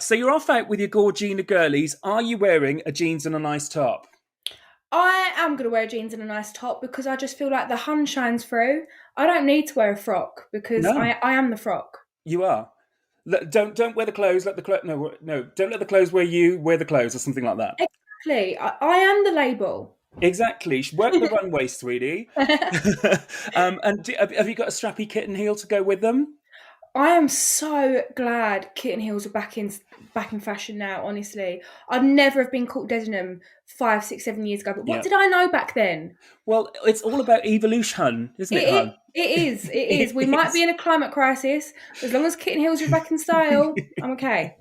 So you're off out with your Gorgina girlies. Are you wearing a jeans and a nice top? I am going to wear jeans and a nice top because I just feel like the Hun shines through. I don't need to wear a frock because No, I am the frock. you are. Don't wear the clothes. Let the clothes. No. Don't let the clothes wear you. Wear the clothes, or something like that. Exactly. I am the label. Exactly. Work the runway, sweetie. And have you got a strappy kitten heel to go with them? I am so glad kitten heels are back in fashion now. Honestly, I'd never have been caught dead in them 5, 6, 7 years ago. But what Yeah. did I know back then? Well, it's all about evolution, isn't It it, it, hon? it is. It is. It We might be is. in a climate crisis. As long as kitten heels are back in style, I'm okay.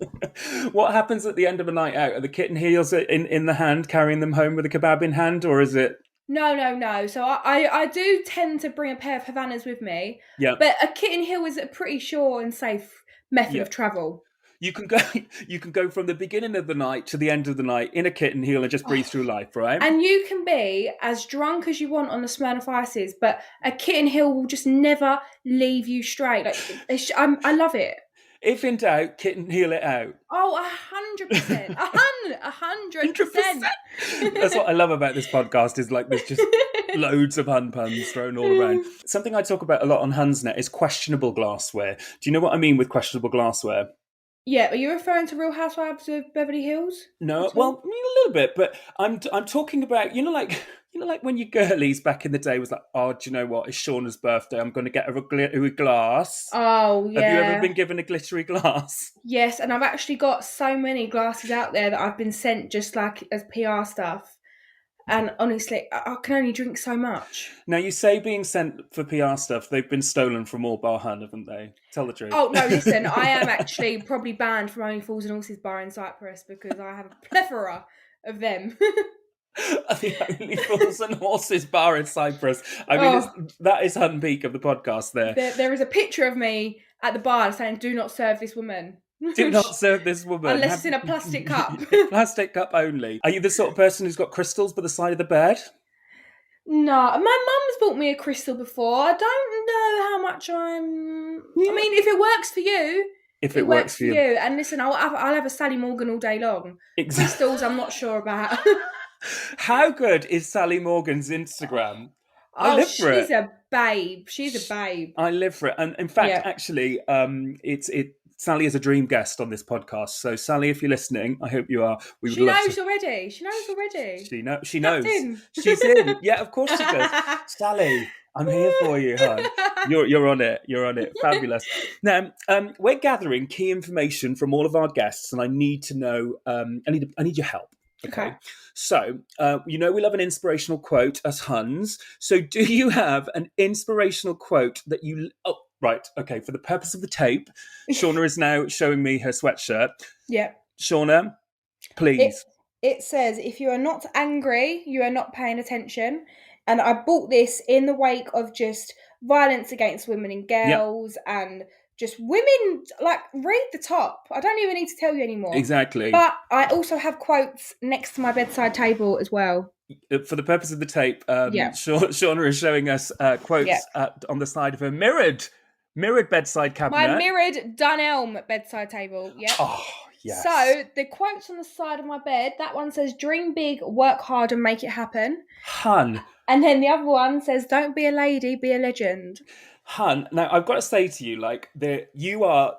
What happens at the end of a night out? Are the kitten heels in the hand, carrying them home with a kebab in hand, or is it? No, no, no. So I do tend to bring a pair of Havanas with me, Yeah, but a kitten heel is a pretty sure and safe method yeah. of travel. You can go. You can go from the beginning of the night to the end of the night in a kitten heel and just breathe Oh, through life, right? and you can be as drunk as you want on the Smirnoff Ices, but a kitten heel will just never leave you straight. I love it. If in doubt, kitten heel it out. Oh, 100%, a hundred 100%. percent. That's what I love about this podcast is like there's just loads of Hun puns thrown all around. Something I talk about a lot on Hunsnet is questionable glassware. Do you know what I mean with questionable glassware? Yeah, are you referring to Real Housewives of Beverly Hills No, at well, all? I mean a little bit, but I'm talking about like when your girlies back in the day was like, oh, do you know what? It's Shaughna's birthday. I'm going to get her a glass. Oh Have you ever yeah. been given a glittery glass? Yes, and I've actually got so many glasses out there that I've been sent just like as PR stuff. And honestly, I can only drink so much. Now you say being sent for PR stuff, they've been stolen from all Bar Hun, haven't they? Tell the truth. Oh no, listen, I am actually probably banned from Only Fools and Horses bar in Cyprus because I have a plethora of them. The only fools and horses bar in Cyprus. I mean, Oh, that is Hun peak of the podcast. There, there is a picture of me at the bar saying, "Do not serve this woman." do not serve this woman. Unless it's in a plastic cup. Plastic cup only. Are you the sort of person who's got crystals by the side of the bed? No, my mum's bought me a crystal before. I don't know how much I'm. I Yeah. mean, if it works for you, If it it works works for for you, you. And listen, I'll have a Sally Morgan all day long. exactly. Crystals, I'm not sure about. How good is Sally Morgan's Instagram? I Oh, live for she's it. a babe. She's a babe. I live for it. And in fact, Yeah. actually, it's Sally is a dream guest on this podcast. So Sally, if you're listening, I hope you are. We would She love to. knows already. She knows already. She Tapped knows. in. She's in. Yeah, of course she does. Sally, I'm here for you, hon. You're on it. You're on it. Fabulous. Now, we're gathering key information from all of our guests, and I need to know. I need your help. Okay. Okay, so we love an inspirational quote as Huns. So, do you have an inspirational quote that you? Oh, right. Okay. For the purpose of the tape, Shaughna is now showing me her sweatshirt. Yeah. Shaughna, It please. it says if you are not angry, you are not paying attention. And I bought this in the wake of just violence against women and Yep. girls and just women like read the top. I don't even need to tell you anymore. Exactly. But I also have quotes next to my bedside table as well. For the purpose of the tape, Yeah. Shaughna is showing us Yeah. quotes on the side of her mirrored bedside My cabinet. mirrored Dunelm bedside table. Yep. Oh, yes. So the quotes on the side of my bed, that one says dream big, work hard and make it happen. Hun. And then the other one says don't be a lady, be a legend. Hun. Now, I've got to say to you, like, you I'm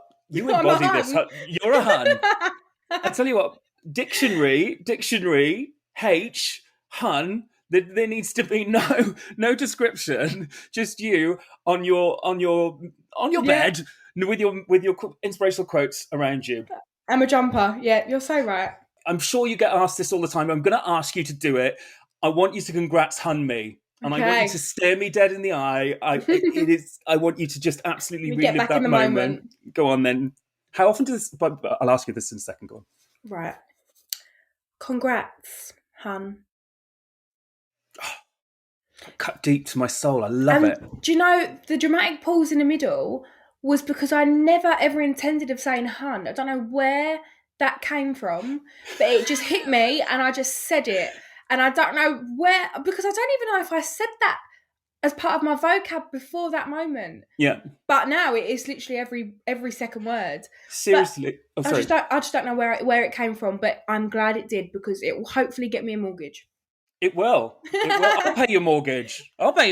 a embody this. hun. You're a Hun. I tell you what, dictionary, H, Hun. There needs to be no description, just you on your Yeah, bed with your inspirational quotes around you. I'm a jumper. Yeah, you're so right. I'm sure you get asked this all the time. I'm going to ask you to do it. I want you to congrats Hun me. And I want you to Okay. stare me dead in the eye. I want you to just absolutely We get relive back in that the moment. moment. Go on then. How often does but I'll ask you this in a second. Go on. Right. Congrats, hun. Cut deep to my soul. I love And it. do you know the dramatic pause in the middle was because I never ever intended of saying hun. I don't know where that came from, but it just hit me and I just said it. And I don't know where because I don't even know if I said that as part of my vocab before that moment. Yeah. But now it is literally every second word. Seriously. Oh, sorry. I just don't know where it came from, but I'm glad it did, because it will hopefully get me a mortgage. It will. It will. I'll pay your mortgage. Maybe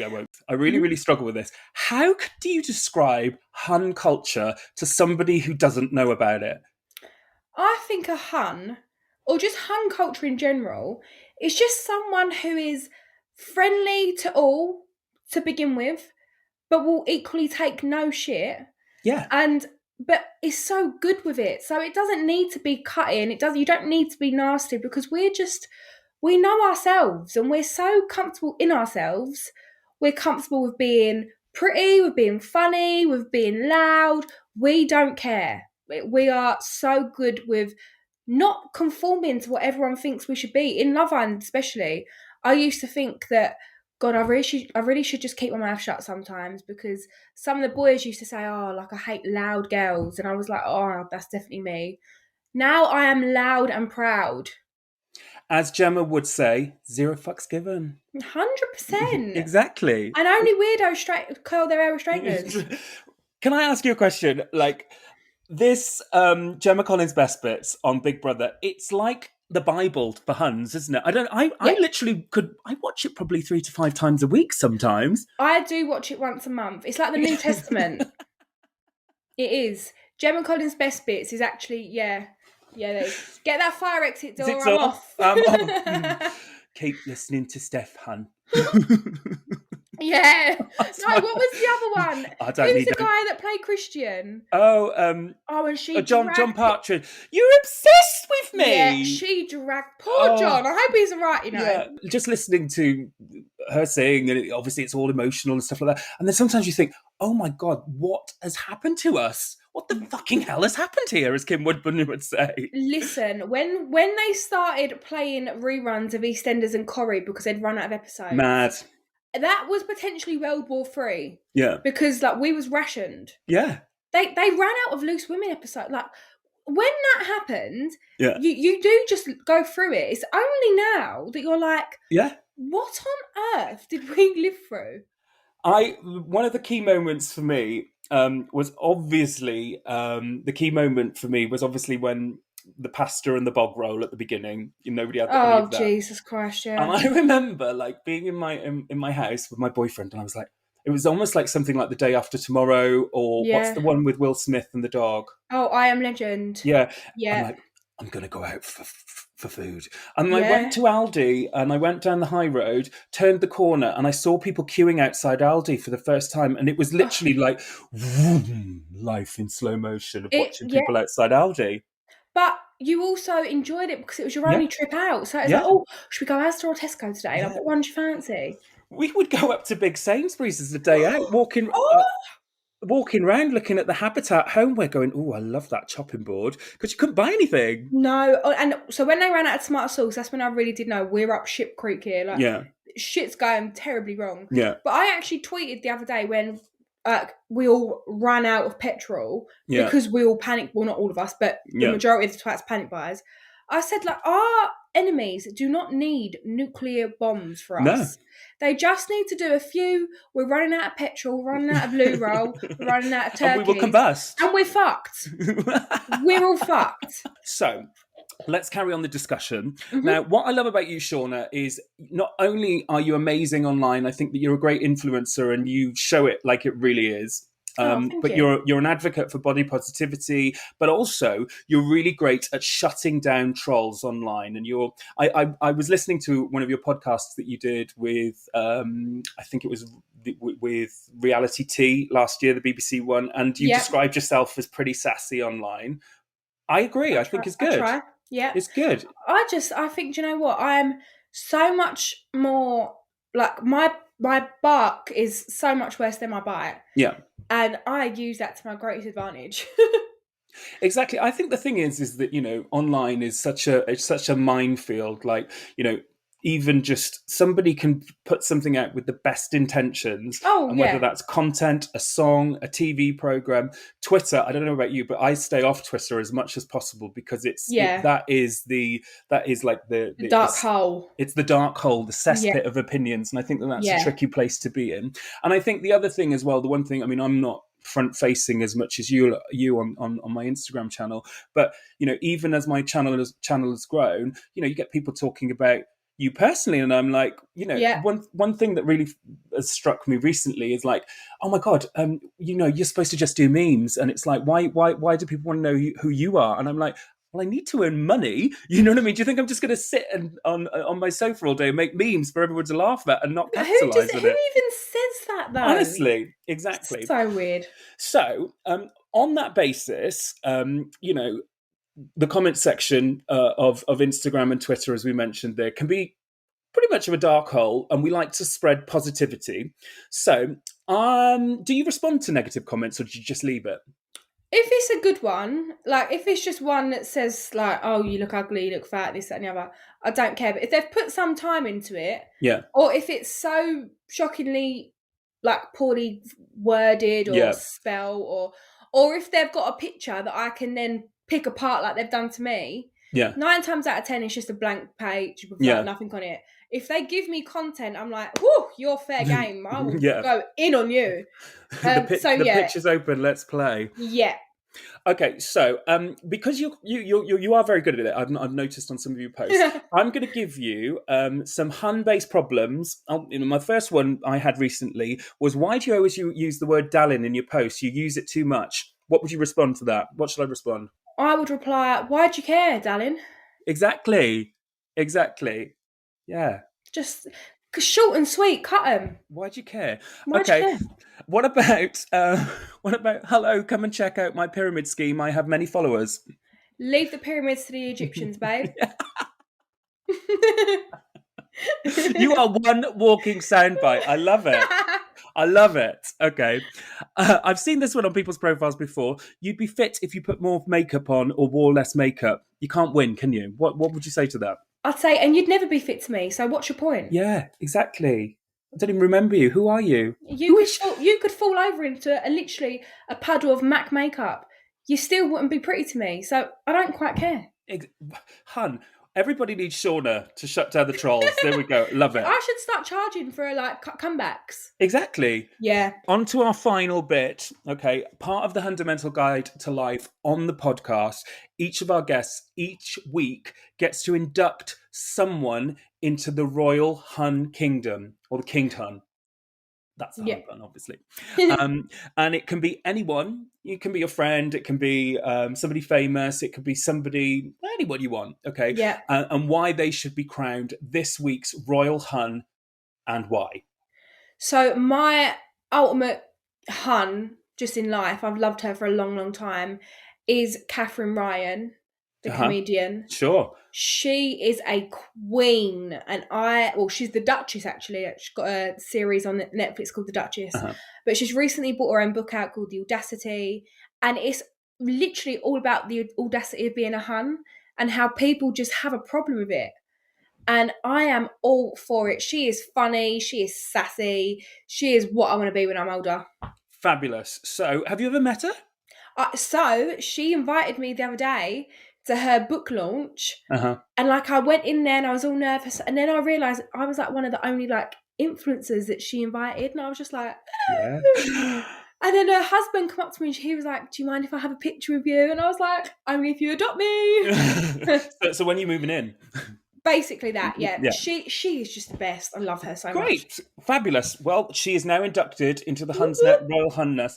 I won't. I really, really struggle with this. How do you describe Hun culture to somebody who doesn't know about it? I think a Hun, or just Hun culture in general, is just someone who is friendly to all to begin with, but will equally take no shit. Yeah. But is so good with it. So it doesn't need to be cutting. You don't need to be nasty, because we know ourselves, and we're so comfortable in ourselves. We're comfortable with being pretty, with being funny, with being loud. We don't care. We are so good with not conforming to what everyone thinks we should be. In Love Island, especially, I used to think that, God, I really should just keep my mouth shut sometimes, because some of the boys used to say, "Oh, like I hate loud girls," and I was like, "Oh, that's definitely me." Now I am loud and proud. As Gemma would say, 0 fucks given. 100%. Exactly. And only weirdos curl their hair with straighteners. Can I ask you a question? Like, this Gemma Collins Best Bits on Big Brother, it's like the Bible for Huns, isn't it? I literally I watch it probably 3 to 5 times a week sometimes. I do watch it once a month. It's like the New Testament. It is. Gemma Collins Best Bits is actually, yeah, get that fire exit door. It's I'm off. off. Keep listening to Steph, Hun. Yeah. No, what was the other one? I don't Who's need the guy that played Christian? Oh, and she John dragged Partridge. You're obsessed with me. Yeah, she dragged poor John. I hope he's alright, Yeah, just listening to her sing, and obviously it's all emotional and stuff like that. And then sometimes you think, oh my God, what has happened to us? What the fucking hell has happened here, as Kim Woodburn would say? Listen, when they started playing reruns of EastEnders and Corrie because they'd run out of episodes, mad. That was potentially World War III. Yeah, because like we was rationed. Yeah, they ran out of Loose Women episode. Like when that happened, yeah, you do just go through it. It's only now that you're like, yeah, what on earth did we live through? One of the key moments for me was obviously when the pasta and the bog roll at the beginning. Nobody had any of that. Oh, Jesus Christ, yeah. And I remember like being in my house with my boyfriend, and I was like, it was almost like something like The Day After Tomorrow, or what's the one with Will Smith and the dog? Oh, I Am Legend. Yeah. Yeah. I'm like, I'm going to go out for food. And I went to Aldi, and I went down the high road, turned the corner, and I saw people queuing outside Aldi for the first time. And it was literally like, vroom, life in slow motion of watching people outside Aldi. But you also enjoyed it because it was your only trip out. So it's like, oh, should we go Asda or Tesco today? Like, what one do you fancy? We would go up to Big Sainsbury's as a day out, walking around looking at the Habitat homeware, going, oh, I love that chopping board, because you couldn't buy anything. No, and so when they ran out of tomato sauce, that's when I really did know we're up ship creek here. Like, shit's going terribly wrong. Yeah. But I actually tweeted the other day when we all ran out of petrol because we all panicked. Well, not all of us, but the majority of the twats panic buys. I said, like, our enemies do not need nuclear bombs for us. No. They just need to do a few. We're running out of petrol, we're running out of loo roll, we're running out of turkeys. And we will combust. And we're fucked. We're all fucked. So, let's carry on the discussion. Mm-hmm. Now, what I love about you, Shaughna, is not only are you amazing online, I think that you're a great influencer and you show it like it really is. But you're an advocate for body positivity, but also you're really great at shutting down trolls online. And I was listening to one of your podcasts that you did with I think it was with Reality Tea last year, the BBC one, and you described yourself as pretty sassy online. I agree. I think it's good. I try. Yeah, it's good. I think, do you know what? I am so much more like my bark is so much worse than my bite. Yeah. And I use that to my greatest advantage. Exactly. I think the thing is that, online is such a minefield. Like, even just somebody can put something out with the best intentions, Oh, and whether yeah. that's content, a song, a TV program. Twitter, I don't know about you, but I stay off Twitter as much as possible because Yeah. that is like The dark hole. it's the dark hole, the Yeah. cesspit of opinions, and I think that's a Yeah. tricky place to be in. And I think the other thing as well, the one thing, I mean, I'm not front facing as much as you on my Instagram channel, but even as my channel has grown, you get people talking about you personally, and I'm like, Yeah. one thing that really has struck me recently is like, oh my god, you're supposed to just do memes, and it's like, why do people want to know who you are? And I'm like, well, I need to earn money. You know what I mean? Do you think I'm just going to sit on my sofa all day and make memes for everyone to laugh at and not Who capitalize on who it? even says that though? Honestly, exactly. So weird. So, on that basis, the comment section of Instagram and Twitter, as we mentioned, there can be pretty much of a dark hole, and we like to spread positivity. So, do you respond to negative comments, or do you just leave it? If it's a good one, like if it's just one that says like, "Oh, you look ugly, you look fat, this, that, and the other," I don't care. But if they've put some time into it, Yeah, or if it's so shockingly like poorly worded or yeah, spell, or if they've got a picture that I can then pick apart like they've done to me, yeah, 9 times out of 10 it's just a blank page with like yeah, nothing on it. If they give me content, I'm like, "Whoo, you're fair game. I will yeah. go in on you." The pitch is open. Let's play. Yeah. Okay, so because you are very good at it, I've noticed on some of your posts. I'm going to give you some Hun-based problems. My first one I had recently was, why do you always use the word "darling" in your posts? You use it too much. What would you respond to that? What should I respond? I would reply, "Why do you care, darling?" Exactly, exactly. Yeah. Just short and sweet, cut them. Why do you care? Why do you Okay. care? What about hello? Come and check out my pyramid scheme. I have many followers. Leave the pyramids to the Egyptians, babe. You are one walking soundbite. I love it. I love it. Okay. I've seen this one on people's profiles before. You'd be fit if you put more makeup on or wore less makeup. You can't win, can you? What would you say to that? I'd say, and you'd never be fit to me, so what's your point? Yeah, exactly. I don't even remember you. Who are you? You could fall over into literally a puddle of MAC makeup. You still wouldn't be pretty to me, so I don't quite care. Hun, everybody needs Shaughna to shut down the trolls. There we go. Love it. I should start charging for like comebacks. Exactly. Yeah. On to our final bit. Okay. Part of the Hundamental Guide to Life on the podcast, each of our guests each week gets to induct someone into the Royal Hun Kingdom, or the King Hun. That's the Hun pun, obviously. And it can be anyone. It can be your friend. It can be somebody famous. It could be anyone you want. Okay. Yeah. And why they should be crowned this week's Royal Hun, and why. So my ultimate Hun, just in life, I've loved her for a long, long time, is Catherine Ryan, the comedian. Sure. She is a queen, and she's the Duchess actually. She's got a series on Netflix called The Duchess, but she's recently brought her own book out called The Audacity, and it's literally all about the audacity of being a Hun and how people just have a problem with it. And I am all for it. She is funny. She is sassy. She is what I want to be when I'm older. Fabulous. So, have you ever met her? So she invited me the other day to her book launch, and like I went in there and I was all nervous, and then I realised I was like one of the only like influencers that she invited, and I was just like, yeah. And then her husband come up to me and he was like, "Do you mind if I have a picture of you?" And I was like, "Only if you adopt me." So when are you moving in? Basically that, yeah. She is just the best. I love her so much. Great. Fabulous. Well, she is now inducted into the Hunsnet Royal Hunness.